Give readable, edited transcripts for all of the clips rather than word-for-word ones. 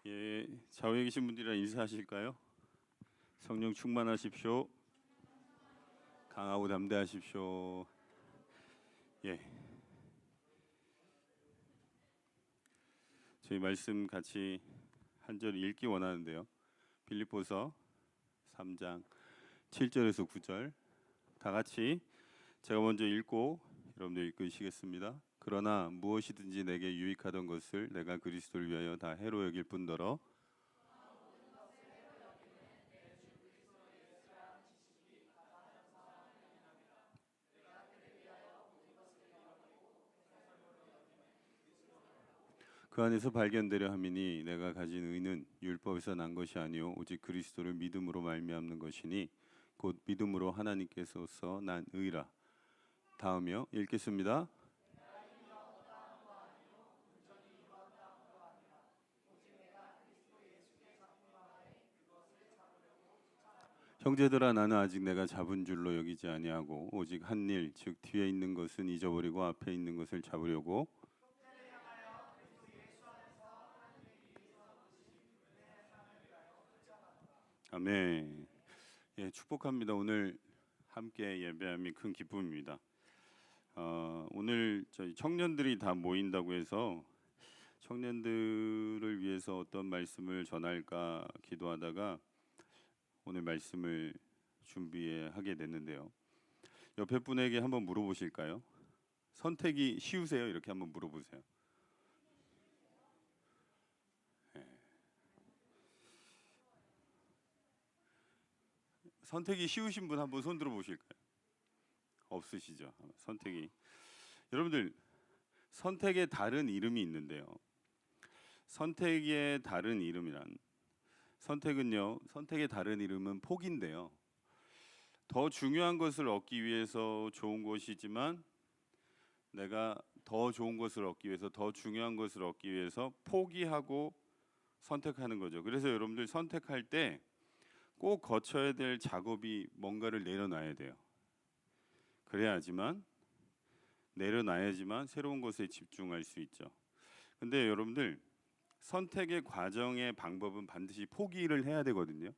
예, 좌우에 계신 분들이랑 인사하실까요? 성령 충만하십시오. 강하고 담대하십시오. 예, 저희 말씀 같이 한 절 읽기 원하는데요. 빌립보서 3장 7절에서 9절 다 같이 제가 먼저 읽고 여러분들 읽으시겠습니다. 그러나 무엇이든지 내게 유익하던 것을 내가 그리스도를 위하여 다 해로 여길 뿐더러 그 안에서 발견되려 함이니 내가 가진 의는 율법에서 난 것이 아니요 오직 그리스도를 믿음으로 말미암는 것이니 곧 믿음으로 하나님께서서 난 의라. 다음이요 읽겠습니다. 형제들아 나는 아직 내가 잡은 줄로 여기지 아니하고 오직 한 일 즉 뒤에 있는 것은 잊어버리고 앞에 있는 것을 잡으려고. 아멘. 예, 축복합니다. 오늘 함께 예배함이 큰 기쁨입니다. 오늘 저희 청년들이 다 모인다고 해서 청년들을 위해서 어떤 말씀을 전할까 기도하다가 오늘 말씀을 준비하게 됐는데요. 옆에 분에게 한번 물어보실까요? 선택이 쉬우세요? 이렇게 한번 물어보세요. 선택이 쉬우신 분 한번 손 들어보실까요? 없으시죠? 선택이. 여러분들 선택의 다른 이름이 있는데요. 선택의 다른 이름이란 선택은요. 선택의 다른 이름은 포기인데요. 더 중요한 것을 얻기 위해서 좋은 것이지만 내가 더 좋은 것을 얻기 위해서 더 중요한 것을 얻기 위해서 포기하고 선택하는 거죠. 그래서 여러분들 선택할 때 꼭 거쳐야 될 작업이 뭔가를 내려놔야 돼요. 그래야지만 내려놔야지만 새로운 것에 집중할 수 있죠. 근데 여러분들 선택의 과정의 방법은 반드시 포기를 해야 되거든요.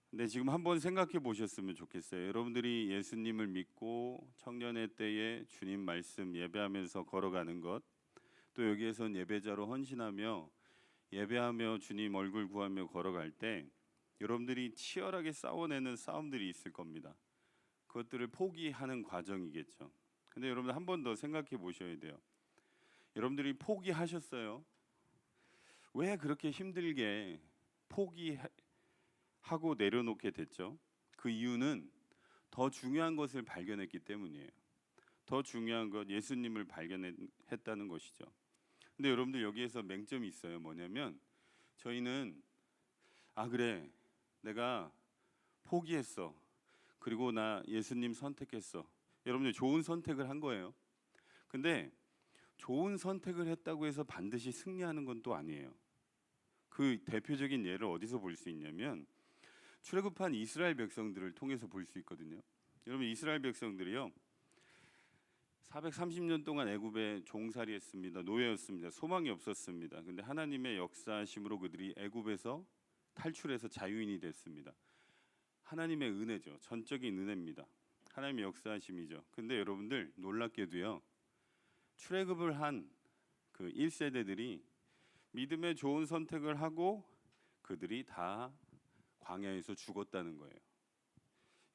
근데 지금 한번 생각해 보셨으면 좋겠어요. 여러분들이 예수님을 믿고 청년의 때에 주님 말씀 예배하면서 걸어가는 것, 또 여기에선 예배자로 헌신하며 예배하며 주님 얼굴 구하며 걸어갈 때 여러분들이 치열하게 싸워내는 싸움들이 있을 겁니다. 그것들을 포기하는 과정이겠죠. 근데 여러분 한 번 더 생각해 보셔야 돼요. 여러분들이 포기하셨어요. 왜 그렇게 힘들게 포기하고 내려놓게 됐죠? 그 이유는 더 중요한 것을 발견했기 때문이에요. 더 중요한 것 예수님을 발견했다는 것이죠. 근데 여러분들 여기에서 맹점이 있어요. 뭐냐면 저희는 그래 내가 포기했어. 그리고 나 예수님 선택했어. 여러분들 좋은 선택을 한 거예요. 근데 좋은 선택을 했다고 해서 반드시 승리하는 건 또 아니에요. 그 대표적인 예를 어디서 볼 수 있냐면 출애굽한 이스라엘 백성들을 통해서 볼 수 있거든요. 여러분 이스라엘 백성들이요 430년 동안 애굽에 종살이했습니다. 노예였습니다. 소망이 없었습니다. 근데 하나님의 역사심으로 그들이 애굽에서 탈출해서 자유인이 됐습니다. 하나님의 은혜죠. 전적인 은혜입니다. 하나님의 역사심이죠. 근데 여러분들 놀랍게도요. 출애굽을 한 그 1세대들이 믿음의 좋은 선택을 하고 그들이 다 광야에서 죽었다는 거예요.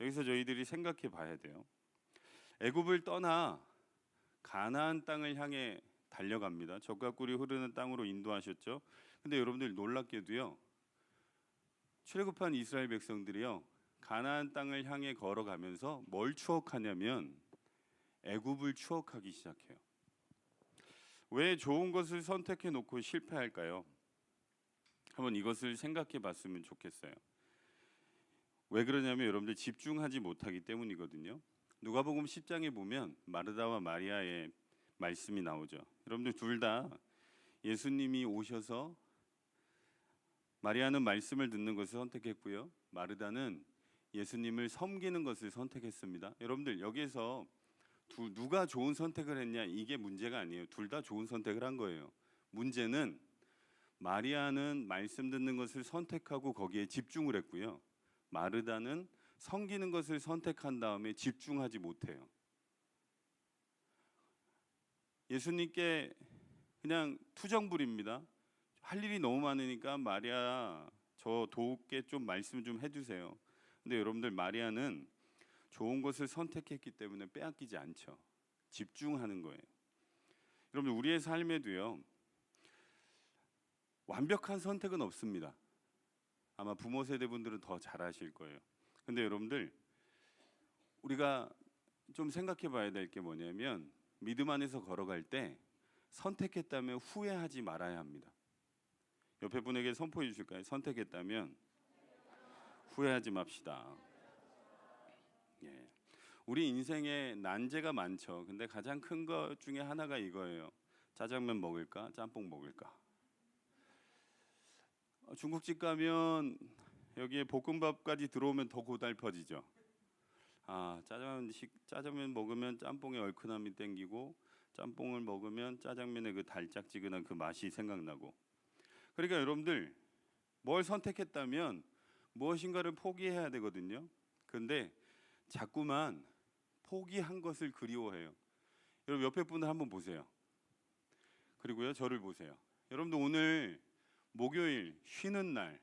여기서 저희들이 생각해 봐야 돼요. 애굽을 떠나 가나안 땅을 향해 달려갑니다. 젖과 꿀이 흐르는 땅으로 인도하셨죠. 근데 여러분들 놀랍게도요. 출애굽한 이스라엘 백성들이요. 가나안 땅을 향해 걸어가면서 뭘 추억하냐면 애굽을 추억하기 시작해요. 왜 좋은 것을 선택해 놓고 실패할까요? 한번 이것을 생각해 봤으면 좋겠어요. 왜 그러냐면 여러분들 집중하지 못하기 때문이거든요. 누가복음 10장에 보면 마르다와 마리아의 말씀이 나오죠. 여러분들 둘 다 예수님이 오셔서 마리아는 말씀을 듣는 것을 선택했고요. 마르다는 예수님을 섬기는 것을 선택했습니다. 여러분들 여기에서 누가 좋은 선택을 했냐 이게 문제가 아니에요. 둘 다 좋은 선택을 한 거예요. 문제는 마리아는 말씀 듣는 것을 선택하고 거기에 집중을 했고요. 마르다는 섬기는 것을 선택한 다음에 집중하지 못해요. 예수님께 그냥 투정 부립니다. 할 일이 너무 많으니까 마리아 저 도우게 좀 말씀 좀 해주세요. 근데 여러분들 마리아는 좋은 것을 선택했기 때문에 빼앗기지 않죠. 집중하는 거예요. 여러분 우리의 삶에도요. 완벽한 선택은 없습니다. 아마 부모 세대분들은 더 잘 아실 거예요. 근데 여러분들 우리가 좀 생각해 봐야 될 게 뭐냐면 믿음 안에서 걸어갈 때 선택했다면 후회하지 말아야 합니다. 옆에 분에게 선포해 주실까요? 선택했다면 후회하지 맙시다. 예. 우리 인생에 난제가 많죠. 근데 가장 큰 것 중에 하나가 이거예요. 짜장면 먹을까? 짬뽕 먹을까? 중국집 가면 여기에 볶음밥까지 들어오면 더 고달퍼지죠. 짜장면 먹으면 짬뽕의 얼큰함이 땡기고 짬뽕을 먹으면 짜장면의 그 달짝지근한 그 맛이 생각나고. 그러니까 여러분들 뭘 선택했다면 무엇인가를 포기해야 되거든요. 근데 자꾸만 포기한 것을 그리워해요. 여러분 옆에 분을 한번 보세요. 그리고요 저를 보세요. 여러분들 오늘 목요일 쉬는 날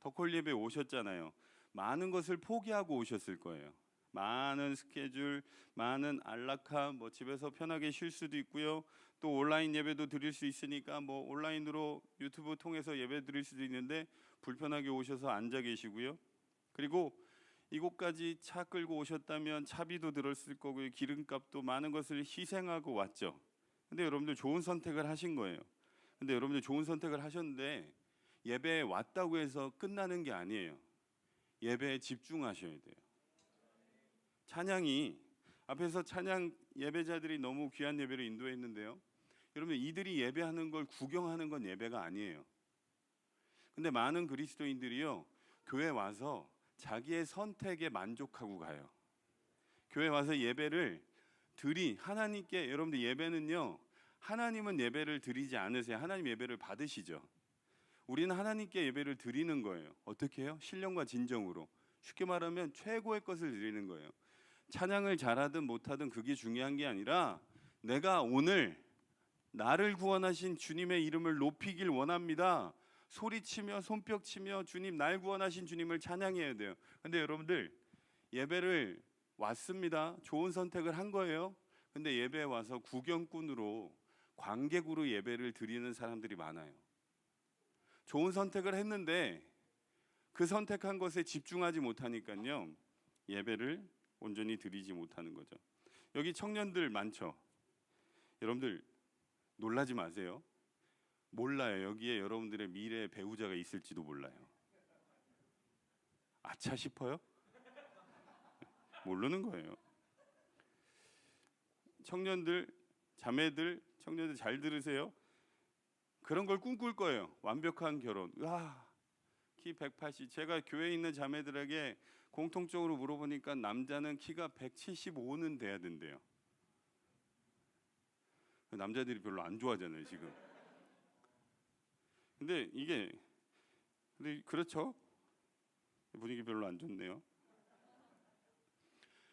덕홀 예배 오셨잖아요. 많은 것을 포기하고 오셨을 거예요. 많은 스케줄, 많은 안락함, 뭐 집에서 편하게 쉴 수도 있고요. 또 온라인 예배도 드릴 수 있으니까 뭐 온라인으로 유튜브 통해서 예배 드릴 수도 있는데 불편하게 오셔서 앉아 계시고요. 그리고 이곳까지 차 끌고 오셨다면 차비도 들었을 거고요. 기름값도 많은 것을 희생하고 왔죠. 근데 여러분들 좋은 선택을 하신 거예요. 근데 여러분들 좋은 선택을 하셨는데 예배에 왔다고 해서 끝나는 게 아니에요. 예배에 집중하셔야 돼요. 찬양이 앞에서 찬양 예배자들이 너무 귀한 예배를 인도했는데요. 여러분 이들이 예배하는 걸 구경하는 건 예배가 아니에요. 근데 많은 그리스도인들이요 교회 와서 자기의 선택에 만족하고 가요. 교회 와서 예배를 하나님께 여러분들 예배는요 하나님은 예배를 드리지 않으세요. 하나님 예배를 받으시죠. 우리는 하나님께 예배를 드리는 거예요. 어떻게 해요? 신령과 진정으로. 쉽게 말하면 최고의 것을 드리는 거예요. 찬양을 잘하든 못하든 그게 중요한 게 아니라 내가 오늘 나를 구원하신 주님의 이름을 높이길 원합니다. 소리치며 손뼉치며 주님 날 구원하신 주님을 찬양해야 돼요. 근데 여러분들 예배를 왔습니다. 좋은 선택을 한 거예요. 근데 예배에 와서 구경꾼으로 관객으로 예배를 드리는 사람들이 많아요. 좋은 선택을 했는데 그 선택한 것에 집중하지 못하니까요 예배를 온전히 드리지 못하는 거죠. 여기 청년들 많죠. 여러분들 놀라지 마세요. 몰라요. 여기에 여러분들의 미래의 배우자가 있을지도 몰라요. 아차 싶어요? 모르는 거예요. 청년들, 자매들, 청년들 잘 들으세요. 그런 걸 꿈꿀 거예요. 완벽한 결혼. 키 180. 제가 교회에 있는 자매들에게 공통적으로 물어보니까 남자는 키가 175는 돼야 된대요. 남자들이 별로 안 좋아하잖아요 지금. 근데 그렇죠? 분위기 별로 안 좋네요.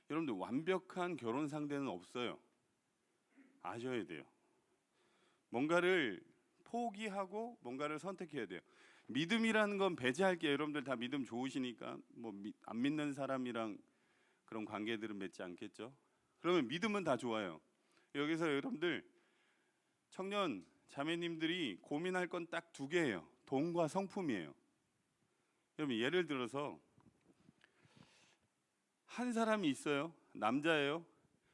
여러분들 완벽한 결혼 상대는 없어요. 아셔야 돼요. 뭔가를 포기하고 뭔가를 선택해야 돼요. 믿음이라는 건 배제할게요. 여러분들 다 믿음 좋으시니까 뭐 안 믿는 사람이랑 그런 관계들은 맺지 않겠죠. 그러면 믿음은 다 좋아요. 여기서 여러분들 청년 자매님들이 고민할 건 딱 두 개예요. 돈과 성품이에요. 여러분 예를 들어서 한 사람이 있어요. 남자예요.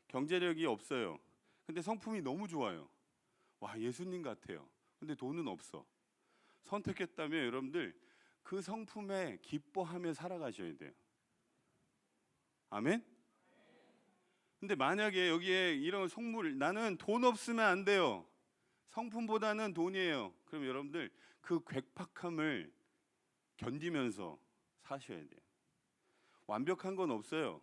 경제력이 없어요. 근데 성품이 너무 좋아요. 와 예수님 같아요. 근데 돈은 없어. 선택했다면 여러분들 그 성품에 기뻐하며 살아가셔야 돼요. 아멘? 근데 만약에 여기에 이런 속물 나는 돈 없으면 안 돼요. 성품보다는 돈이에요. 그럼 여러분들 그 괴팍함을 견디면서 사셔야 돼요. 완벽한 건 없어요.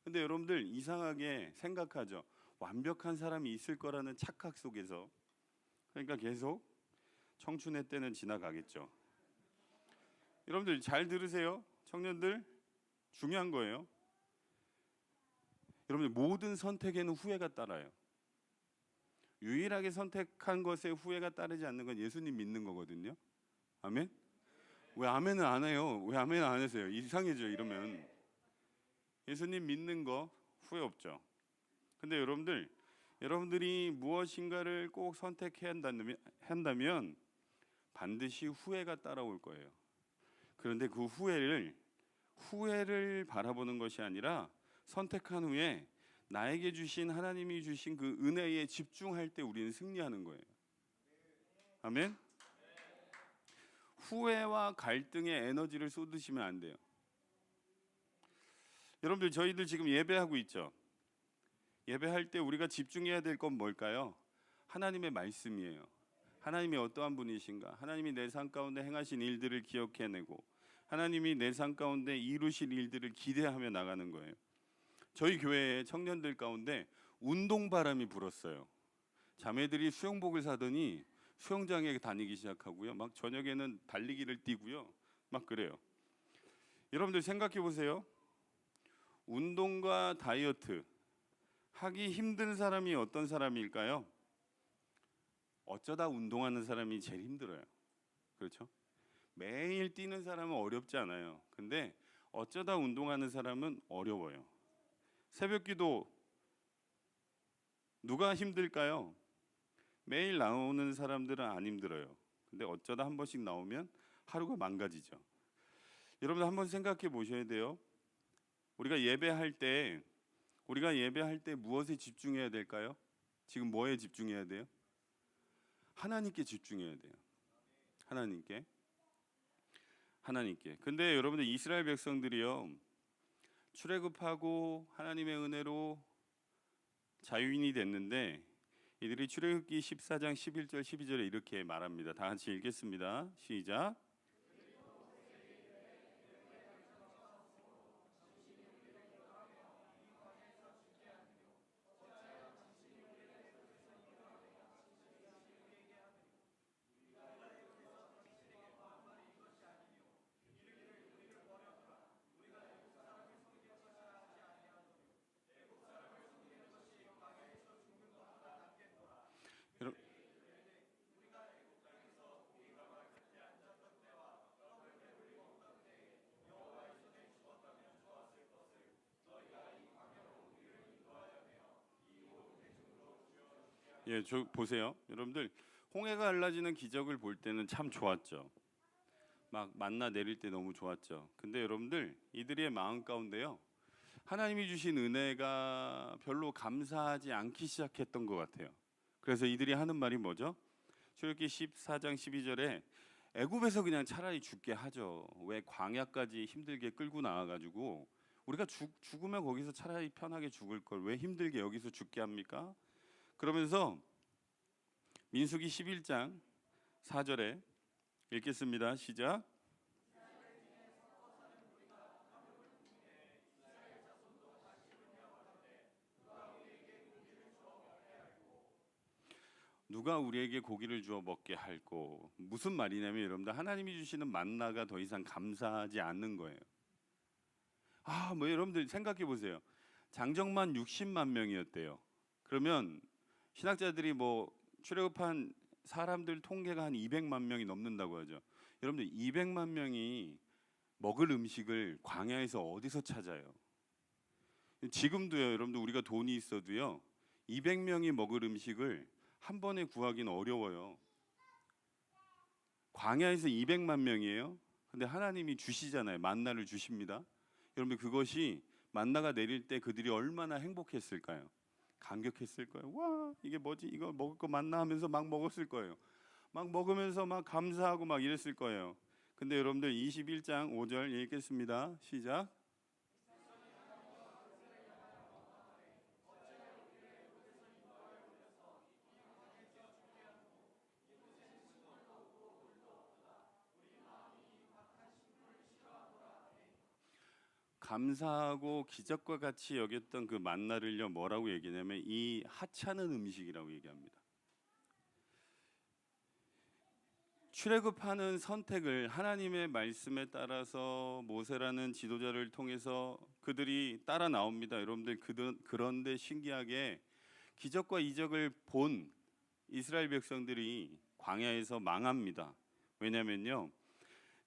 근데 여러분들 이상하게 생각하죠. 완벽한 사람이 있을 거라는 착각 속에서. 그러니까 계속 청춘의 때는 지나가겠죠. 여러분들 잘 들으세요. 청년들 중요한 거예요. 여러분들 모든 선택에는 후회가 따라요. 유일하게 선택한 것에 후회가 따르지 않는 건 예수님 믿는 거거든요. 아멘? 왜 아멘은 안 해요? 왜 아멘 안 하세요? 이상해져 이러면. 예수님 믿는 거 후회 없죠. 근데 여러분들이 무엇인가를 꼭 선택해야 한다면 반드시 후회가 따라올 거예요. 그런데 그 후회를 바라보는 것이 아니라 선택한 후에 나에게 주신 하나님이 주신 그 은혜에 집중할 때 우리는 승리하는 거예요. 아멘. 후회와 갈등에 에너지를 쏟으시면 안 돼요. 여러분들 저희들 지금 예배하고 있죠. 예배할 때 우리가 집중해야 될 건 뭘까요? 하나님의 말씀이에요. 하나님이 어떠한 분이신가? 하나님이 내 삶 가운데 행하신 일들을 기억해내고 하나님이 내 삶 가운데 이루실 일들을 기대하며 나가는 거예요. 저희 교회의 청년들 가운데 운동바람이 불었어요. 자매들이 수영복을 사더니 수영장에 다니기 시작하고요. 막 저녁에는 달리기를 뛰고요. 막 그래요. 여러분들 생각해 보세요. 운동과 다이어트 하기 힘든 사람이 어떤 사람일까요? 어쩌다 운동하는 사람이 제일 힘들어요. 그렇죠? 매일 뛰는 사람은 어렵지 않아요. 근데 어쩌다 운동하는 사람은 어려워요. 새벽기도 누가 힘들까요? 매일 나오는 사람들은 안 힘들어요. 근데 어쩌다 한 번씩 나오면 하루가 망가지죠. 여러분 한번 생각해 보셔야 돼요. 우리가 예배할 때 무엇에 집중해야 될까요? 지금 뭐에 집중해야 돼요? 하나님께 집중해야 돼요. 하나님께. 근데 여러분들 이스라엘 백성들이요. 출애굽하고 하나님의 은혜로 자유인이 됐는데 이들이 출애굽기 14장 11절 12절에 이렇게 말합니다. 다 같이 읽겠습니다. 시작. 예, 저 보세요. 여러분들 홍해가 갈라지는 기적을 볼 때는 참 좋았죠. 막 만나 내릴 때 너무 좋았죠. 근데 여러분들 이들의 마음 가운데요. 하나님이 주신 은혜가 별로 감사하지 않기 시작했던 것 같아요. 그래서 이들이 하는 말이 뭐죠? 출애굽기 14장 12절에 애굽에서 그냥 차라리 죽게 하죠. 왜 광야까지 힘들게 끌고 나와가지고 우리가 죽으면 거기서 차라리 편하게 죽을 걸 왜 힘들게 여기서 죽게 합니까? 그러면서 민수기 11장 4절에 읽겠습니다. 시작. 누가 우리에게 고기를 주어 먹게 할꼬. 무슨 말이냐면 여러분들 하나님이 주시는 만나가 더 이상 감사하지 않는 거예요. 뭐 여러분들 생각해 보세요. 장정만 60만 명이었대요. 그러면 신학자들이 뭐 출애굽한 사람들 통계가 한 200만 명이 넘는다고 하죠. 여러분들 200만 명이 먹을 음식을 광야에서 어디서 찾아요? 지금도요. 여러분들 우리가 돈이 있어도요. 200명이 먹을 음식을 한 번에 구하기는 어려워요. 광야에서 200만 명이에요. 근데 하나님이 주시잖아요. 만나를 주십니다. 여러분 그것이 만나가 내릴 때 그들이 얼마나 행복했을까요? 감격했을 거예요. 와 이게 뭐지? 이거 먹을 거 만나 하면서 막 먹었을 거예요. 막 먹으면서 막 감사하고 막 이랬을 거예요. 근데 여러분들 21장 5절 읽겠습니다. 시작. 감사하고 기적과 같이 여겼던 그 만나를요 뭐라고 얘기냐면 이 하찮은 음식이라고 얘기합니다. 출애굽하는 선택을 하나님의 말씀에 따라서 모세라는 지도자를 통해서 그들이 따라 나옵니다. 여러분들 그런데 신기하게 기적과 이적을 본 이스라엘 백성들이 광야에서 망합니다. 왜냐면요,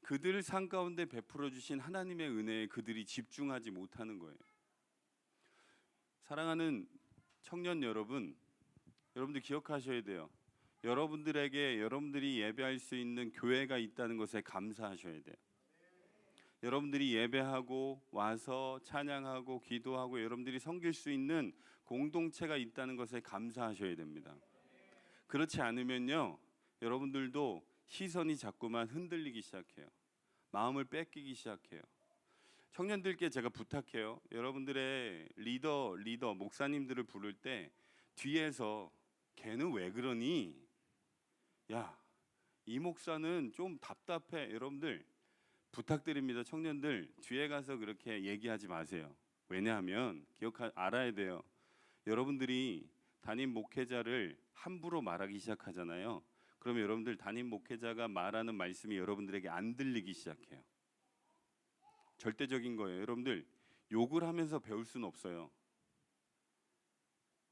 그들 삶 가운데 베풀어 주신 하나님의 은혜에 그들이 집중하지 못하는 거예요. 사랑하는 청년 여러분, 여러분들 기억하셔야 돼요. 여러분들에게 여러분들이 예배할 수 있는 교회가 있다는 것에 감사하셔야 돼요. 여러분들이 예배하고 와서 찬양하고 기도하고 여러분들이 섬길 수 있는 공동체가 있다는 것에 감사하셔야 됩니다. 그렇지 않으면요, 여러분들도 시선이 자꾸만 흔들리기 시작해요. 마음을 뺏기기 시작해요. 청년들께 제가 부탁해요. 여러분들의 리더 목사님들을 부를 때 뒤에서 걔는 왜 그러니? 야, 이 목사는 좀 답답해. 여러분들 부탁드립니다. 청년들 뒤에 가서 그렇게 얘기하지 마세요. 왜냐하면 알아야 돼요. 여러분들이 담임 목회자를 함부로 말하기 시작하잖아요. 그러면 여러분들 담임 목회자가 말하는 말씀이 여러분들에게 안 들리기 시작해요. 절대적인 거예요. 여러분들 욕을 하면서 배울 수는 없어요.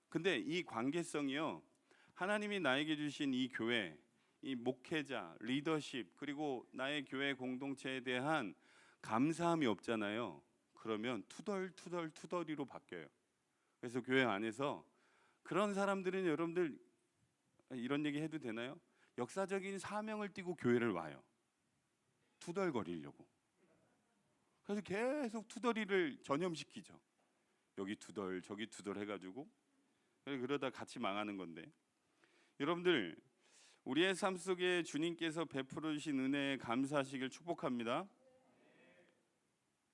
근데 이 관계성이요, 하나님이 나에게 주신 이 교회, 이 목회자, 리더십, 그리고 나의 교회 공동체에 대한 감사함이 없잖아요. 그러면 투덜투덜투덜이로 바뀌어요. 그래서 교회 안에서 그런 사람들은 여러분들 이런 얘기 해도 되나요? 역사적인 사명을 띠고 교회를 와요. 투덜거리려고. 그래서 계속 투덜이를 전염시키죠. 여기 투덜 저기 투덜 해가지고 그러다 같이 망하는 건데, 여러분들 우리의 삶 속에 주님께서 베풀어 주신 은혜에 감사하시길 축복합니다.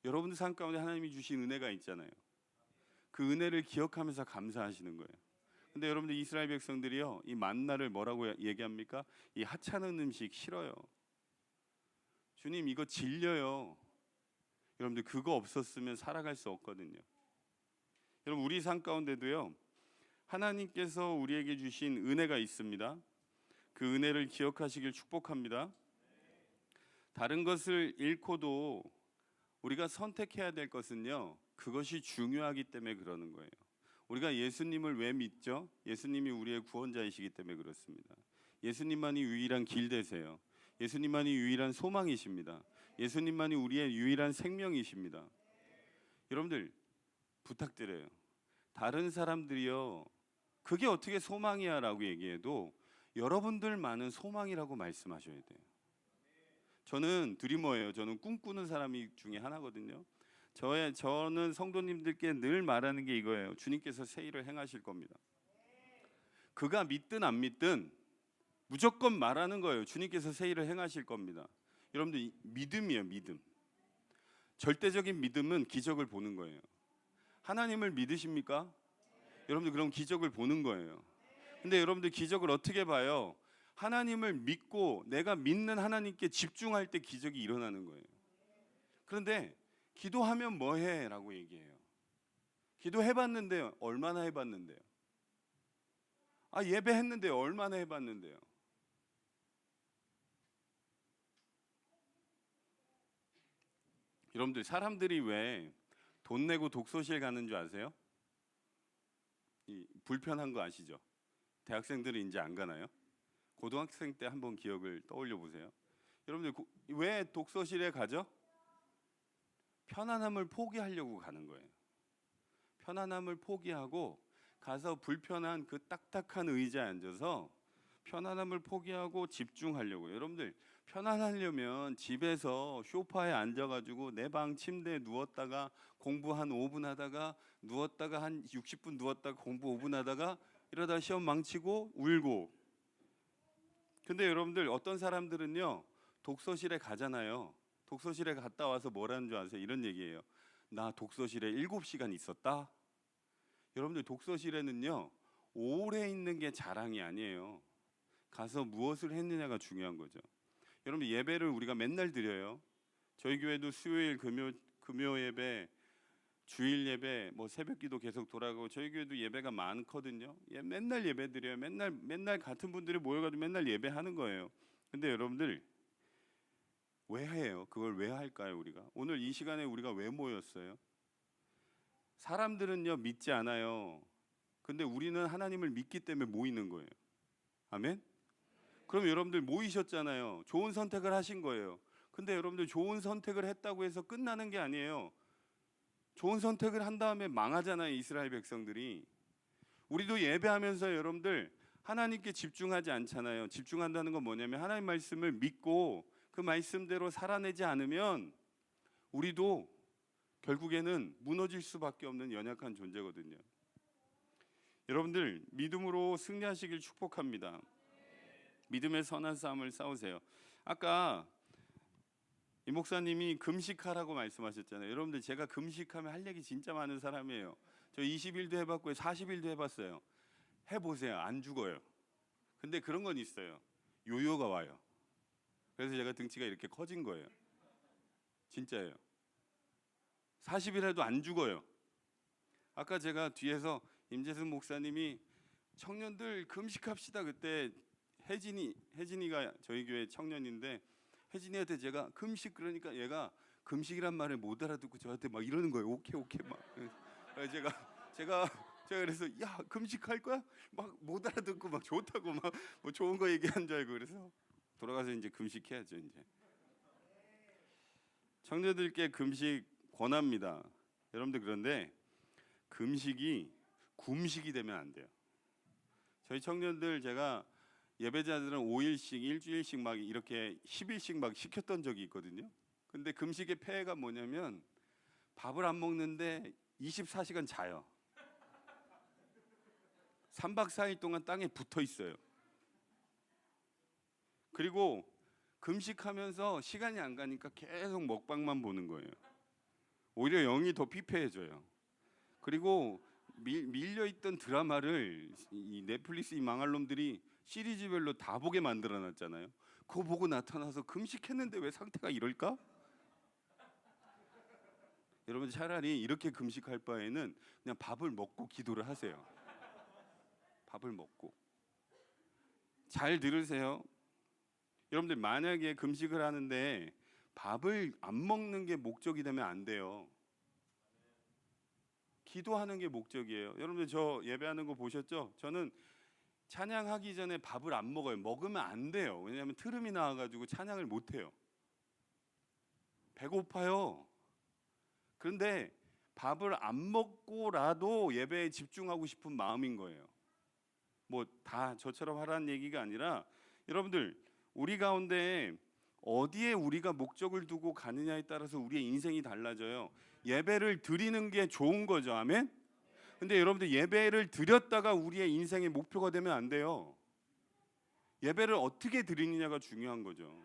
여러분들 삶 가운데 하나님이 주신 은혜가 있잖아요. 그 은혜를 기억하면서 감사하시는 거예요. 근데 여러분들 이스라엘 백성들이요, 이 만나를 뭐라고 얘기합니까? 이 하찮은 음식 싫어요. 주님 이거 질려요. 여러분들 그거 없었으면 살아갈 수 없거든요. 여러분 우리 삶 가운데도요, 하나님께서 우리에게 주신 은혜가 있습니다. 그 은혜를 기억하시길 축복합니다. 다른 것을 잃고도 우리가 선택해야 될 것은요, 그것이 중요하기 때문에 그러는 거예요. 우리가 예수님을 왜 믿죠? 예수님이 우리의 구원자이시기 때문에 그렇습니다. 예수님만이 유일한 길 되세요. 예수님만이 유일한 소망이십니다. 예수님만이 우리의 유일한 생명이십니다. 여러분들 부탁드려요. 다른 사람들이요, 그게 어떻게 소망이야 라고 얘기해도 여러분들만은 소망이라고 말씀하셔야 돼요. 저는 드리머예요. 저는 꿈꾸는 사람이 중에 하나거든요. 저는 성도님들께 늘 말하는 게 이거예요. 주님께서 새 일을 행하실 겁니다. 그가 믿든 안 믿든 무조건 말하는 거예요. 주님께서 새 일을 행하실 겁니다. 여러분들 믿음이에요. 믿음. 절대적인 믿음은 기적을 보는 거예요. 하나님을 믿으십니까? 여러분들 그럼 기적을 보는 거예요. 근데 여러분들 기적을 어떻게 봐요? 하나님을 믿고 내가 믿는 하나님께 집중할 때 기적이 일어나는 거예요. 그런데 기도하면 뭐해? 라고 얘기해요. 기도해봤는데요. 얼마나 해봤는데요? 예배했는데요. 얼마나 해봤는데요? 여러분들 사람들이 왜 돈 내고 독서실 가는 줄 아세요? 불편한 거 아시죠? 대학생들은 이제 안 가나요? 고등학생 때 한번 기억을 떠올려 보세요. 여러분들 왜 독서실에 가죠? 편안함을 포기하려고 가는 거예요. 편안함을 포기하고 가서 불편한 그 딱딱한 의자에 앉아서 편안함을 포기하고 집중하려고. 여러분들 편안하려면 집에서 소파에 앉아가지고 내 방 침대에 누웠다가 공부 한 5분 하다가 누웠다가 한 60분 누웠다가 공부 5분 하다가 이러다 시험 망치고 울고. 근데 여러분들 어떤 사람들은요, 독서실에 가잖아요. 독서실에 갔다 와서 뭐라는 줄 아세요? 이런 얘기예요. 나 독서실에 7시간 있었다. 여러분들 독서실에는요, 오래 있는 게 자랑이 아니에요. 가서 무엇을 했느냐가 중요한 거죠. 여러분 예배를 우리가 맨날 드려요. 저희 교회도 수요일, 금요 예배, 주일 예배, 새벽기도 계속 돌아가고 저희 교회도 예배가 많거든요. 맨날 예배 드려요. 맨날 같은 분들이 모여가지고 맨날 예배하는 거예요. 근데 여러분들 왜 해요? 그걸 왜 할까요? 우리가 오늘 이 시간에 우리가 왜 모였어요? 사람들은요 믿지 않아요. 근데 우리는 하나님을 믿기 때문에 모이는 거예요. 아멘? 그럼 여러분들 모이셨잖아요. 좋은 선택을 하신 거예요. 근데 여러분들 좋은 선택을 했다고 해서 끝나는 게 아니에요. 좋은 선택을 한 다음에 망하잖아요, 이스라엘 백성들이. 우리도 예배하면서 여러분들 하나님께 집중하지 않잖아요. 집중한다는 건 뭐냐면 하나님 말씀을 믿고 그 말씀대로 살아내지 않으면 우리도 결국에는 무너질 수밖에 없는 연약한 존재거든요. 여러분들 믿음으로 승리하시길 축복합니다. 믿음의 선한 싸움을 싸우세요. 아까 이 목사님이 금식하라고 말씀하셨잖아요. 여러분들 제가 금식하면 할 얘기 진짜 많은 사람이에요. 저 20일도 해봤고요, 40일도 해봤어요. 해보세요. 안 죽어요. 근데 그런 건 있어요. 요요가 와요. 그래서 제가 등치가 이렇게 커진 거예요. 진짜예요. 40일 해도 안 죽어요. 아까 제가 뒤에서 임재승 목사님이 청년들 금식합시다. 그때 혜진이가 저희 교회 청년인데 혜진이한테 제가 금식 그러니까 얘가 금식이란 말을 못 알아듣고 저한테 막 이러는 거예요. 오케이 막. 그래서 제가 그래서 야 금식할 거야? 막 못 알아듣고 막 좋다고 막 뭐 좋은 거 얘기한 줄 알고 그래서 돌아가서 이제 금식해야죠 이제. 청년들께 금식 권합니다. 여러분들 그런데 금식이 굼식이 되면 안 돼요. 저희 청년들 제가 예배자들은 5일씩 일주일씩 막 이렇게 10일씩 막 시켰던 적이 있거든요. 근데 금식의 폐해가 뭐냐면 밥을 안 먹는데 24시간 자요. 3박 4일 동안 땅에 붙어 있어요. 그리고 금식하면서 시간이 안 가니까 계속 먹방만 보는 거예요. 오히려 영이 더 피폐해져요. 그리고 밀려있던 드라마를 이 넷플릭스 이 망할 놈들이 시리즈별로 다 보게 만들어놨잖아요. 그거 보고 나타나서 금식했는데 왜 상태가 이럴까? 여러분 차라리 이렇게 금식할 바에는 그냥 밥을 먹고 기도를 하세요. 밥을 먹고. 잘 들으세요. 여러분들 만약에 금식을 하는데 밥을 안 먹는 게 목적이 되면 안 돼요. 기도하는 게 목적이에요. 여러분들 저 예배하는 거 보셨죠? 저는 찬양하기 전에 밥을 안 먹어요. 먹으면 안 돼요. 왜냐하면 트름이 나와가지고 찬양을 못 해요. 배고파요. 그런데 밥을 안 먹고라도 예배에 집중하고 싶은 마음인 거예요. 뭐 다 저처럼 하라는 얘기가 아니라 여러분들 우리 가운데 어디에 우리가 목적을 두고 가느냐에 따라서 우리의 인생이 달라져요. 예배를 드리는 게 좋은 거죠. 아멘. 근데 여러분들 예배를 드렸다가 우리의 인생의 목표가 되면 안 돼요. 예배를 어떻게 드리느냐가 중요한 거죠.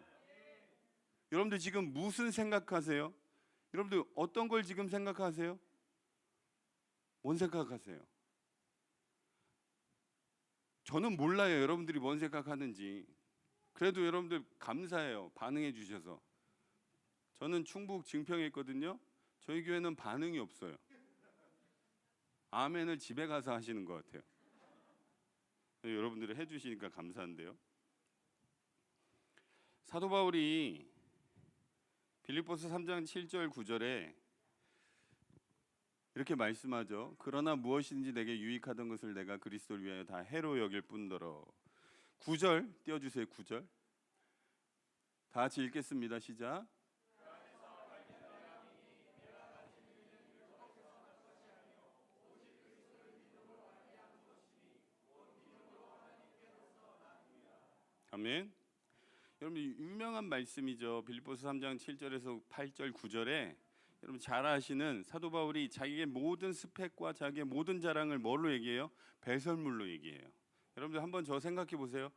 여러분들 지금 무슨 생각하세요? 여러분들 어떤 걸 지금 생각하세요? 뭔 생각하세요? 저는 몰라요. 여러분들이 뭔 생각하는지. 그래도 여러분들 감사해요. 반응해 주셔서. 저는 충북 증평에 있거든요. 저희 교회는 반응이 없어요. 아멘을 집에 가서 하시는 것 같아요. 여러분들이 해주시니까 감사한데요. 사도 바울이 빌립보서 3장 7절 9절에 이렇게 말씀하죠. 그러나 무엇이든지 내게 유익하던 것을 내가 그리스도를 위하여 다 해로 여길 뿐더러. 9절 띄워주세요. 9절 다 같이 읽겠습니다. 시작. 아멘. 여러분 유명한 말씀이죠. 빌립보서 3장 7절에서 8절 9절에 여러분 잘 아시는 사도 바울이 자기의 모든 스펙과 자기의 모든 자랑을 뭘로 얘기해요? 배설물로 얘기해요. 여러분들 한번 저 생각해 보세요.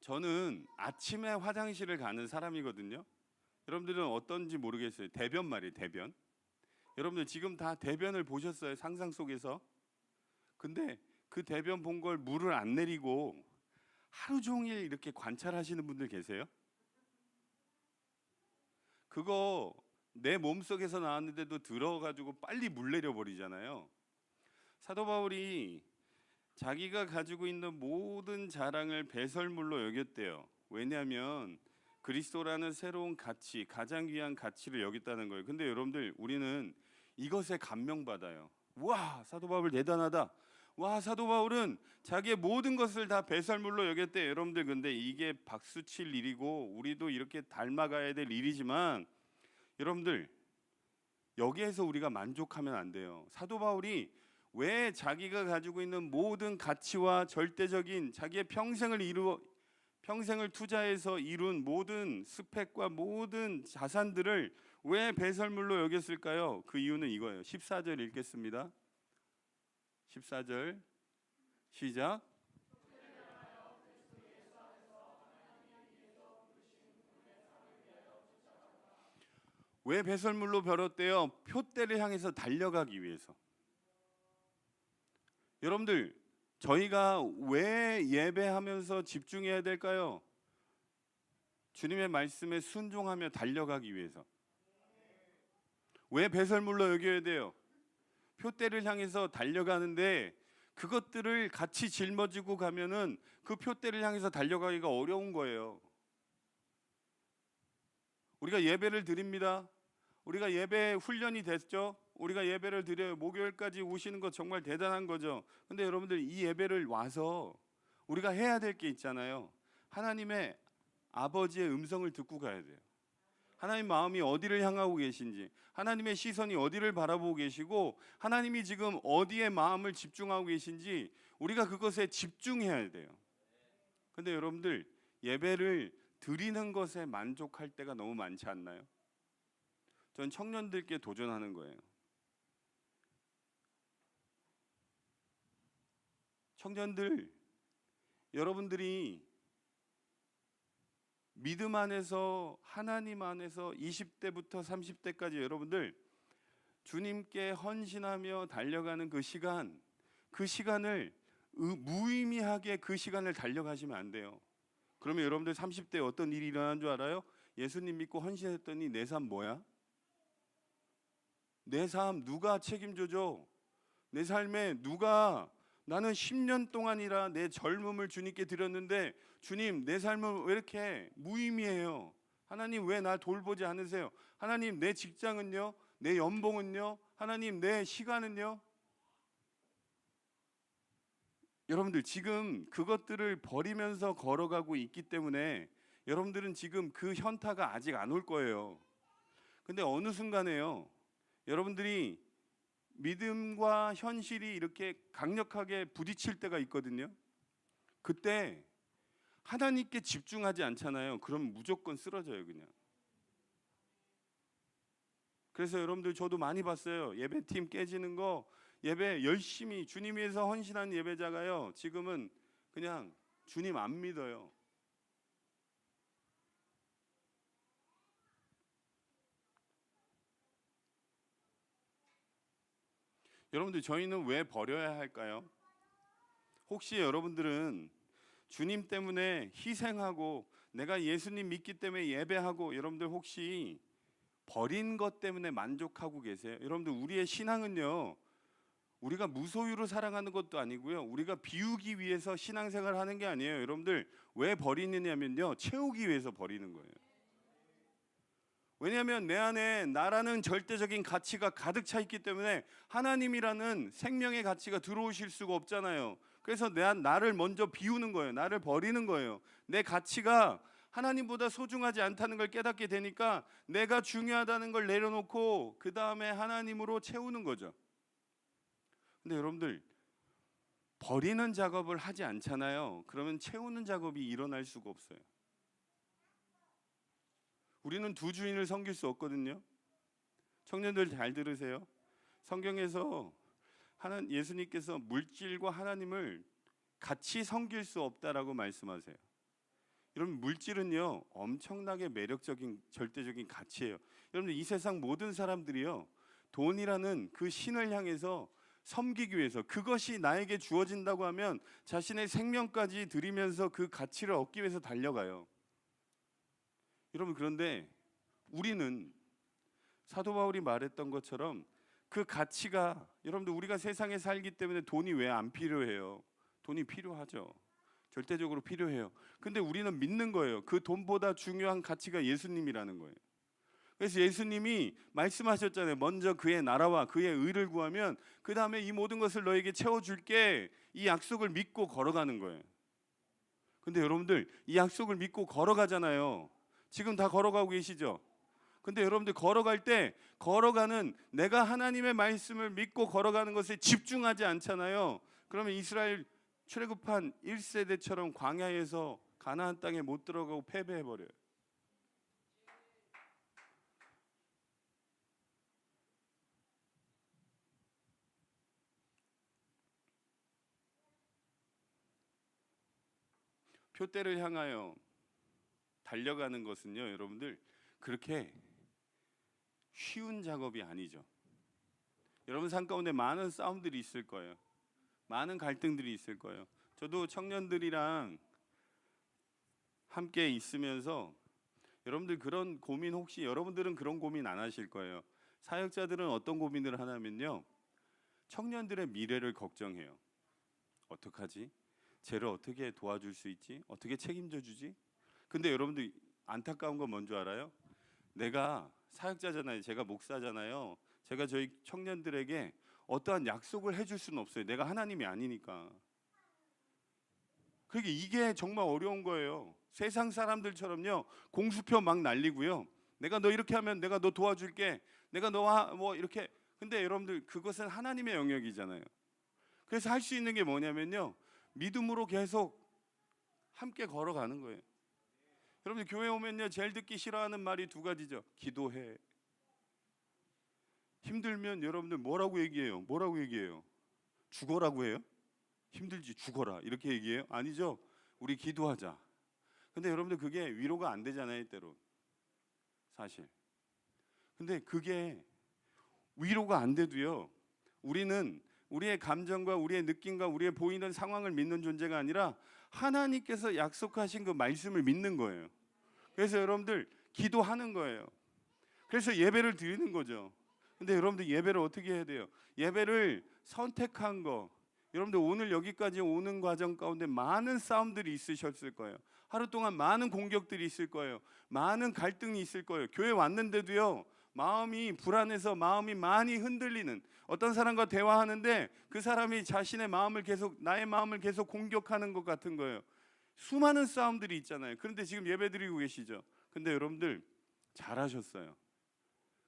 저는 아침에 화장실을 가는 사람이거든요. 여러분들은 어떤지 모르겠어요. 대변 말이에요. 대변. 여러분들 지금 다 대변을 보셨어요. 상상 속에서. 근데 그 대변 본 걸 물을 안 내리고 하루 종일 이렇게 관찰하시는 분들 계세요? 그거 내 몸속에서 나왔는데도 들어가지고 빨리 물 내려버리잖아요. 사도 바울이 자기가 가지고 있는 모든 자랑을 배설물로 여겼대요. 왜냐하면 그리스도라는 새로운 가치, 가장 귀한 가치를 여겼다는 거예요. 근데 여러분들, 우리는 이것에 감명받아요. 와, 사도 바울 대단하다. 와, 사도 바울은 자기의 모든 것을 다 배설물로 여겼대. 여러분들, 근데 이게 박수 칠 일이고 우리도 이렇게 닮아가야 될 일이지만, 여러분들, 여기에서 우리가 만족하면 안 돼요. 사도 바울이 왜 자기가 가지고 있는 모든 가치와 절대적인 자기의 평생을 투자해서 이룬 모든 스펙과 모든 자산들을 왜 배설물로 여겼을까요? 그 이유는 이거예요. 14절 읽겠습니다. 14절 시작. 왜 배설물로 벌었대요? 표대를 향해서 달려가기 위해서. 여러분들, 저희가 왜 예배하면서 집중해야 될까요? 주님의 말씀에 순종하며 달려가기 위해서. 왜 배설물로 여겨야 돼요? 표대를 향해서 달려가는데 그것들을 같이 짊어지고 가면은 그 표대를 향해서 달려가기가 어려운 거예요. 우리가 예배를 드립니다. 우리가 예배 훈련이 됐죠. 우리가 예배를 드려요. 목요일까지 오시는 거 정말 대단한 거죠. 근데 여러분들, 이 예배를 와서 우리가 해야 될 게 있잖아요. 하나님의 아버지의 음성을 듣고 가야 돼요. 하나님 마음이 어디를 향하고 계신지, 하나님의 시선이 어디를 바라보고 계시고, 하나님이 지금 어디에 마음을 집중하고 계신지 우리가 그것에 집중해야 돼요. 근데 여러분들, 예배를 드리는 것에 만족할 때가 너무 많지 않나요? 전 청년들께 도전하는 거예요. 청년들, 여러분들이 믿음 안에서, 하나님 안에서 20대부터 30대까지 여러분들 주님께 헌신하며 달려가는 그 시간을 무의미하게 그 시간을 달려가시면 안 돼요. 그러면 여러분들 30대에 어떤 일이 일어나는 줄 알아요? 예수님 믿고 헌신했더니 내 삶 뭐야? 내 삶 누가 책임져줘? 내 삶에 누가, 나는 10년 동안이라 내 젊음을 주님께 드렸는데 주님, 내 삶은 왜 이렇게 무의미해요? 하나님, 왜 날 돌보지 않으세요? 하나님, 내 직장은요? 내 연봉은요? 하나님, 내 시간은요? 여러분들, 지금 그것들을 버리면서 걸어가고 있기 때문에 여러분들은 지금 그 현타가 아직 안 올 거예요. 근데 어느 순간에요, 여러분들이 믿음과 현실이 이렇게 강력하게 부딪힐 때가 있거든요. 그때 하나님께 집중하지 않잖아요. 그럼 무조건 쓰러져요, 그냥. 그래서 여러분들, 저도 많이 봤어요. 예배팀 깨지는 거, 예배 열심히 주님 위해서 헌신한 예배자가요, 지금은 그냥 주님 안 믿어요. 여러분들, 저희는 왜 버려야 할까요? 혹시 여러분들은 주님 때문에 희생하고 내가 예수님 믿기 때문에 예배하고, 여러분들 혹시 버린 것 때문에 만족하고 계세요? 여러분들, 우리의 신앙은요, 우리가 무소유로 사랑하는 것도 아니고요, 우리가 비우기 위해서 신앙생활을 하는 게 아니에요. 여러분들, 왜 버리느냐면요, 채우기 위해서 버리는 거예요. 왜냐하면 내 안에 나라는 절대적인 가치가 가득 차 있기 때문에 하나님이라는 생명의 가치가 들어오실 수가 없잖아요. 그래서 나를 먼저 비우는 거예요. 나를 버리는 거예요. 내 가치가 하나님보다 소중하지 않다는 걸 깨닫게 되니까 내가 중요하다는 걸 내려놓고 그 다음에 하나님으로 채우는 거죠. 근데 여러분들, 버리는 작업을 하지 않잖아요. 그러면 채우는 작업이 일어날 수가 없어요. 우리는 두 주인을 섬길 수 없거든요. 청년들 잘 들으세요. 성경에서 예수님께서 물질과 하나님을 같이 섬길 수 없다라고 말씀하세요. 여러분, 물질은요, 엄청나게 매력적인 절대적인 가치예요. 여러분, 이 세상 모든 사람들이요, 돈이라는 그 신을 향해서 섬기기 위해서, 그것이 나에게 주어진다고 하면 자신의 생명까지 드리면서 그 가치를 얻기 위해서 달려가요. 여러분, 그런데 우리는 사도 바울이 말했던 것처럼 그 가치가, 여러분들, 우리가 세상에 살기 때문에 돈이 왜 안 필요해요? 돈이 필요하죠. 절대적으로 필요해요. 근데 우리는 믿는 거예요. 그 돈보다 중요한 가치가 예수님이라는 거예요. 그래서 예수님이 말씀하셨잖아요. 먼저 그의 나라와 그의 의를 구하면 그 다음에 이 모든 것을 너에게 채워줄게. 이 약속을 믿고 걸어가는 거예요. 근데 여러분들 이 약속을 믿고 걸어가잖아요. 지금 다 걸어가고 계시죠? 근데 여러분들 걸어갈 때 걸어가는 내가 하나님의 말씀을 믿고 걸어가는 것에 집중하지 않잖아요. 그러면 이스라엘 출애굽한 1세대처럼 광야에서 가나안 땅에 못 들어가고 패배해버려요. 표대를 향하여 달려가는 것은요, 여러분들 그렇게 쉬운 작업이 아니죠. 여러분 삶 가운데 많은 싸움들이 있을 거예요. 많은 갈등들이 있을 거예요. 저도 청년들이랑 함께 있으면서 여러분들 그런 고민 혹시 여러분들은 그런 고민 안 하실 거예요. 사역자들은 어떤 고민을 하냐면요, 청년들의 미래를 걱정해요. 어떡하지? 쟤를 어떻게 도와줄 수 있지? 어떻게 책임져 주지? 근데 여러분들 안타까운 건 뭔 줄 알아요? 내가 사역자잖아요. 제가 목사잖아요. 제가 저희 청년들에게 어떠한 약속을 해줄 수는 없어요. 내가 하나님이 아니니까. 그게 이게 정말 어려운 거예요. 세상 사람들처럼요 공수표 막 날리고요. 내가 너 이렇게 하면 내가 너 도와줄게. 내가 너와 뭐 이렇게. 근데 여러분들 그것은 하나님의 영역이잖아요. 그래서 할 수 있는 게 뭐냐면요, 믿음으로 계속 함께 걸어가는 거예요. 여러분들 교회 오면요 제일 듣기 싫어하는 말이 두 가지죠. 기도해. 힘들면 여러분들 뭐라고 얘기해요? 뭐라고 얘기해요? 죽어라고 해요? 힘들지 죽어라 이렇게 얘기해요? 아니죠. 우리 기도하자. 근데 여러분들 그게 위로가 안 되잖아요 때로 사실. 근데 그게 위로가 안 돼도요, 우리는 우리의 감정과 우리의 느낌과 우리의 보이는 상황을 믿는 존재가 아니라 하나님께서 약속하신 그 말씀을 믿는 거예요. 그래서 여러분들 기도하는 거예요. 그래서 예배를 드리는 거죠. 근데 여러분들 예배를 어떻게 해야 돼요? 예배를 선택한 거. 여러분들 오늘 여기까지 오는 과정 가운데 많은 싸움들이 있으셨을 거예요. 하루 동안 많은 공격들이 있을 거예요. 많은 갈등이 있을 거예요. 교회 왔는데도요 마음이 불안해서 마음이 많이 흔들리는, 어떤 사람과 대화하는데 그 사람이 자신의 마음을 계속, 나의 마음을 계속 공격하는 것 같은 거예요. 수많은 싸움들이 있잖아요. 그런데 지금 예배드리고 계시죠. 근데 여러분들 잘하셨어요.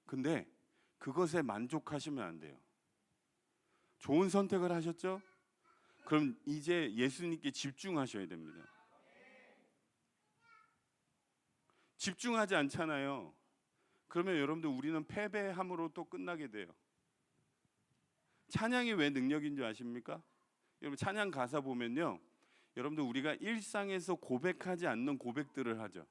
근데 그것에 만족하시면 안 돼요. 좋은 선택을 하셨죠? 그럼 이제 예수님께 집중하셔야 됩니다. 집중하지 않잖아요. 그러면 여러분들 우리는 패배함으로 또 끝나게 돼요. 찬양이 왜 능력인 줄 아십니까? 여러분 찬양 가사 보면요, 여러분들 우리가 일상에서 고백하지 않는 고백들을 하죠.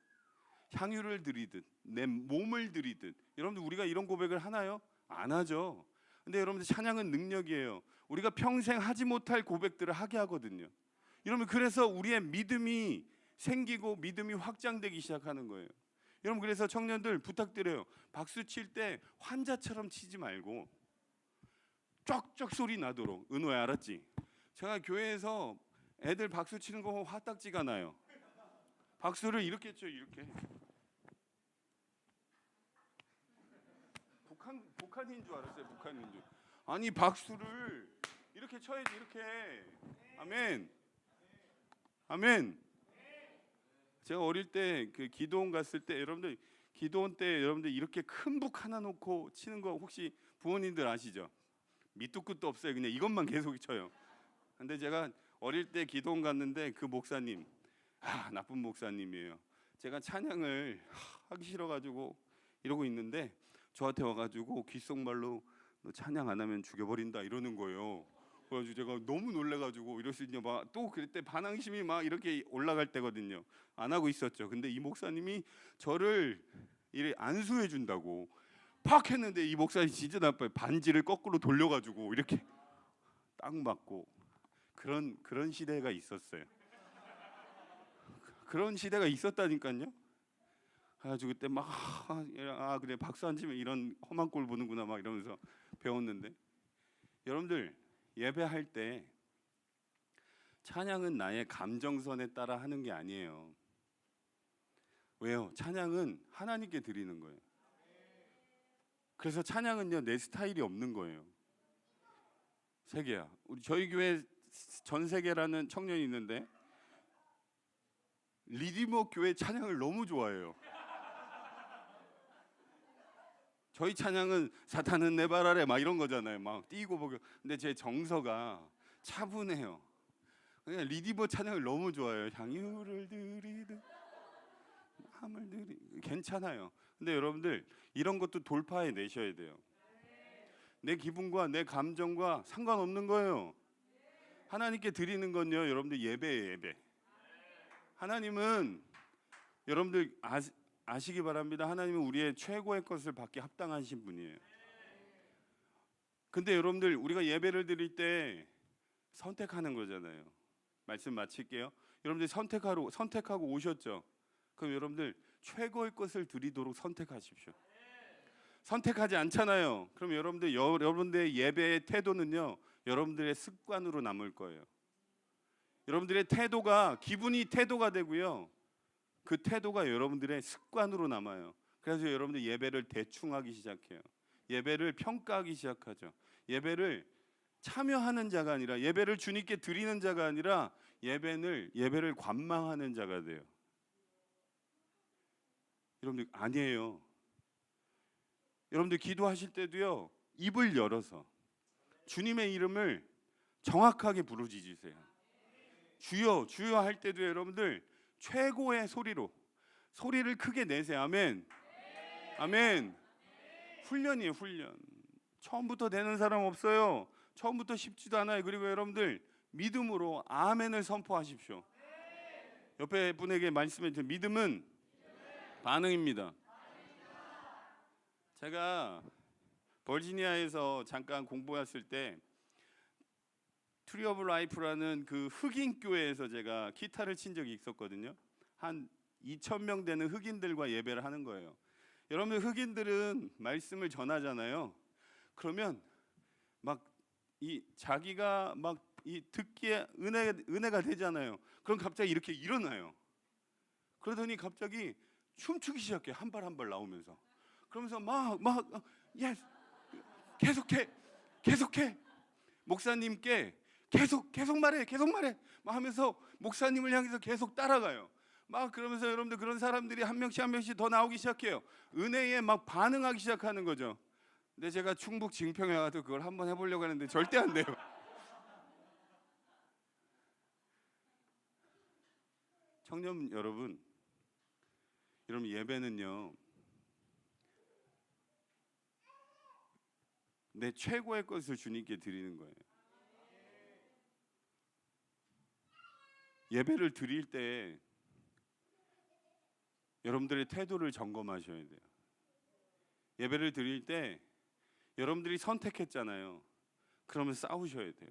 향유를 드리듯 내 몸을 드리듯. 여러분들 우리가 이런 고백을 하나요? 안 하죠. 근데 여러분들 찬양은 능력이에요. 우리가 평생 하지 못할 고백들을 하게 하거든요. 여러분 그래서 우리의 믿음이 생기고 믿음이 확장되기 시작하는 거예요. 여러분 그래서 청년들 부탁드려요. 박수 칠 때 환자처럼 치지 말고 쩍쩍 소리 나도록. 은호야 알았지? 제가 교회에서 애들 박수 치는 거 화딱지가 나요. 박수를 이렇게 쳐, 이렇게. 북한인 줄 알았어요. 북한인 줄. 아니 박수를 이렇게 쳐야지. 이렇게. 아멘. 아멘. 제가 어릴 때 그 기도원 갔을 때 여러분들 기도원 때 여러분들 이렇게 큰 북 하나 놓고 치는 거 혹시 부모님들 아시죠? 밑도 끝도 없어요. 그냥 이것만 계속 쳐요. 근데 제가 어릴 때 기도원 갔는데 그 목사님, 나쁜 목사님이에요. 제가 찬양을 하기 싫어가지고 이러고 있는데 저한테 와가지고 귓속말로 너 찬양 안 하면 죽여버린다 이러는 거예요. 그래가지고 제가 너무 놀래가지고 이럴 수 있냐 막 또 그때 반항심이 막 이렇게 올라갈 때거든요. 안 하고 있었죠. 근데 이 목사님이 저를 이래 안수해 준다고 팍 했는데 이 목사님 진짜 나빠요. 반지를 거꾸로 돌려가지고 이렇게 딱 맞고. 그런 시대가 있었어요. 그런 시대가 있었다니까요. 그래가지고 그때 막 그래 박수 안 치면 이런 험한 꼴 보는구나 막 이러면서 배웠는데, 여러분들 예배할 때 찬양은 나의 감정선에 따라 하는 게 아니에요. 왜요? 찬양은 하나님께 드리는 거예요. 그래서 찬양은요, 내 스타일이 없는 거예요. 세계야. 저희 교회 전세계라는 청년이 있는데 리디머 교회 찬양을 너무 좋아해요. 저희 찬양은 사탄은 내 발 아래 막 이런 거잖아요. 막 뛰고 보고. 근데 제 정서가 차분해요. 그냥 리디머 찬양을 너무 좋아해요. 향유를 드리듯 함을 드리. 괜찮아요. 근데 여러분들 이런 것도 돌파해 내셔야 돼요. 내 기분과 내 감정과 상관없는 거예요. 하나님께 드리는 건요, 여러분들 예배예요, 예배. 하나님은 여러분들 아시기 바랍니다. 하나님은 우리의 최고의 것을 받기 합당하신 분이에요. 근데 여러분들 우리가 예배를 드릴 때 선택하는 거잖아요. 말씀 마칠게요. 여러분들 선택하고 오셨죠? 그럼 여러분들 최고의 것을 드리도록 선택하십시오. 선택하지 않잖아요. 그럼 여러분들의 예배의 태도는요, 여러분들의 습관으로 남을 거예요. 여러분들의 태도가 기분이 태도가 되고요, 그 태도가 여러분들의 습관으로 남아요. 그래서 여러분들 예배를 대충 하기 시작해요. 예배를 평가하기 시작하죠. 예배를 참여하는 자가 아니라, 예배를 주님께 드리는 자가 아니라 예배를 관망하는 자가 돼요. 여러분들 아니에요. 여러분들 기도하실 때도요, 입을 열어서 주님의 이름을 정확하게 부르짖으세요. 주여 주여 할 때도 여러분들 최고의 소리를 크게 내세요. 아멘. 아멘. 훈련이에요, 훈련. 처음부터 되는 사람 없어요. 처음부터 쉽지도 않아요. 그리고 여러분들 믿음으로 아멘을 선포하십시오. 옆에 분에게 말씀해 주세요. 믿음은 반응입니다. 제가 버지니아에서 잠깐 공부했을 때 트리 오브 라이프라는 그 흑인 교회에서 제가 기타를 친 적이 있었거든요. 한 2,000명 되는 흑인들과 예배를 하는 거예요. 여러분들 흑인들은 말씀을 전하잖아요. 그러면 막 이 자기가 막 이 듣기에 은혜가 되잖아요. 그럼 갑자기 이렇게 일어나요. 그러더니 갑자기 춤추기 시작해. 한 발 한 발 나오면서. 그러면서 막 예스 계속해 목사님께 계속 말해 막 하면서 목사님을 향해서 계속 따라가요. 막 그러면서 여러분들 그런 사람들이 한 명씩 더 나오기 시작해요. 은혜에 막 반응하기 시작하는 거죠. 근데 제가 충북 증평에 가서 그걸 한번 해보려고 하는데 절대 안 돼요. 청년 여러분 예배는요, 내 최고의 것을 주님께 드리는 거예요. 예배를 드릴 때 여러분들의 태도를 점검하셔야 돼요. 예배를 드릴 때 여러분들이 선택했잖아요. 그러면 싸우셔야 돼요.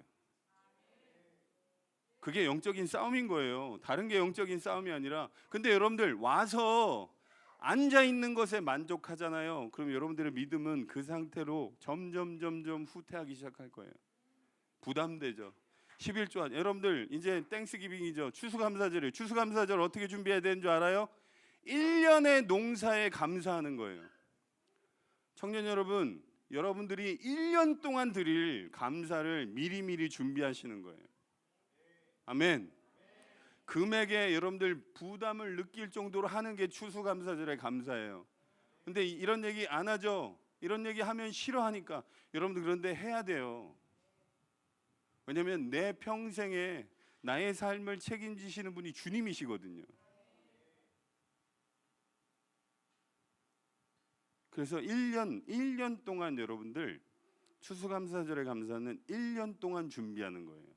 그게 영적인 싸움인 거예요. 다른 게 영적인 싸움이 아니라. 근데 여러분들 와서 앉아 있는 것에 만족하잖아요. 그럼 여러분들의 믿음은 그 상태로 점점 후퇴하기 시작할 거예요. 부담되죠. 11조 여러분들 이제 땡스기빙이죠. 추수감사절이에요. 추수감사절 어떻게 준비해야 되는 줄 알아요? 1년의 농사에 감사하는 거예요. 청년 여러분, 여러분들이 1년 동안 드릴 감사를 미리 준비하시는 거예요. 아멘. 금액에 여러분들 부담을 느낄 정도로 하는 게 추수감사절의 감사예요. 근데 이런 얘기 안 하죠. 이런 얘기 하면 싫어하니까. 여러분들 그런데 해야 돼요. 왜냐하면 내 평생에 나의 삶을 책임지시는 분이 주님이시거든요. 그래서 1년 동안 여러분들 추수감사절의 감사는 1년 동안 준비하는 거예요.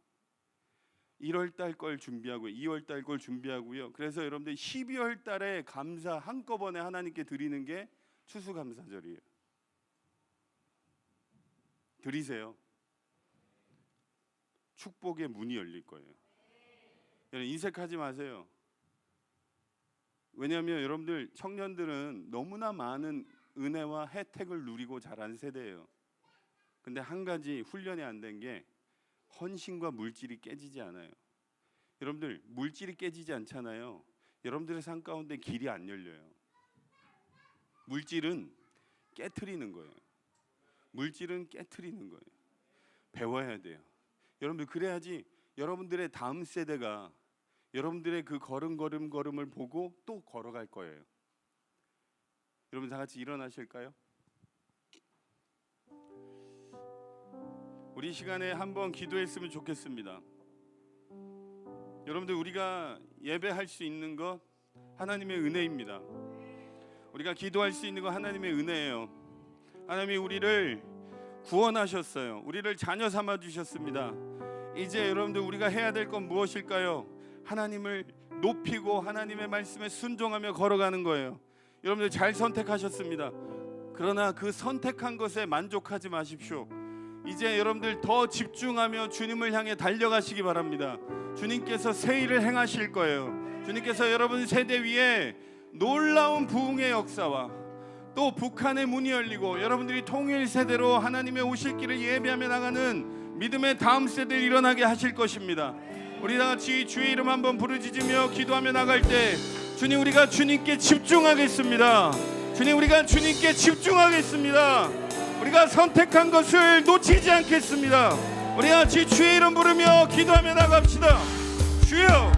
1월 달 걸 준비하고 2월 달 걸 준비하고요. 그래서 여러분들 12월 달에 감사 한꺼번에 하나님께 드리는 게 추수감사절이에요. 드리세요. 축복의 문이 열릴 거예요. 여러분 인색하지 마세요. 왜냐하면 여러분들 청년들은 너무나 많은 은혜와 혜택을 누리고 자란 세대예요. 근데 한 가지 훈련이 안 된 게 헌신과 물질이 깨지지 않아요. 여러분들 물질이 깨지지 않잖아요. 여러분들의 삶 가운데 길이 안 열려요. 물질은 깨트리는 거예요. 물질은 깨트리는 거예요. 배워야 돼요. 여러분들 그래야지 여러분들의 다음 세대가 여러분들의 그 걸음을 보고 또 걸어갈 거예요. 여러분 다 같이 일어나실까요? 우리 시간에 한번 기도했으면 좋겠습니다. 여러분들 우리가 예배할 수 있는 것 하나님의 은혜입니다. 우리가 기도할 수 있는 것 하나님의 은혜예요. 하나님이 우리를 구원하셨어요. 우리를 자녀 삼아 주셨습니다. 이제 여러분들 우리가 해야 될 건 무엇일까요? 하나님을 높이고 하나님의 말씀에 순종하며 걸어가는 거예요. 여러분들 잘 선택하셨습니다. 그러나 그 선택한 것에 만족하지 마십시오. 이제 여러분들 더 집중하며 주님을 향해 달려가시기 바랍니다. 주님께서 새 일을 행하실 거예요. 주님께서 여러분 세대 위에 놀라운 부흥의 역사와 또 북한의 문이 열리고 여러분들이 통일 세대로 하나님의 오실 길을 예비하며 나가는 믿음의 다음 세대를 일어나게 하실 것입니다. 우리 다 같이 주의 이름 한번 부르짖으며 기도하며 나갈 때 주님 우리가 주님께 집중하겠습니다. 주님 우리가 주님께 집중하겠습니다. 우리가 선택한 것을 놓치지 않겠습니다. 우리 같이 주의 이름 부르며 기도하며 나갑시다. 주여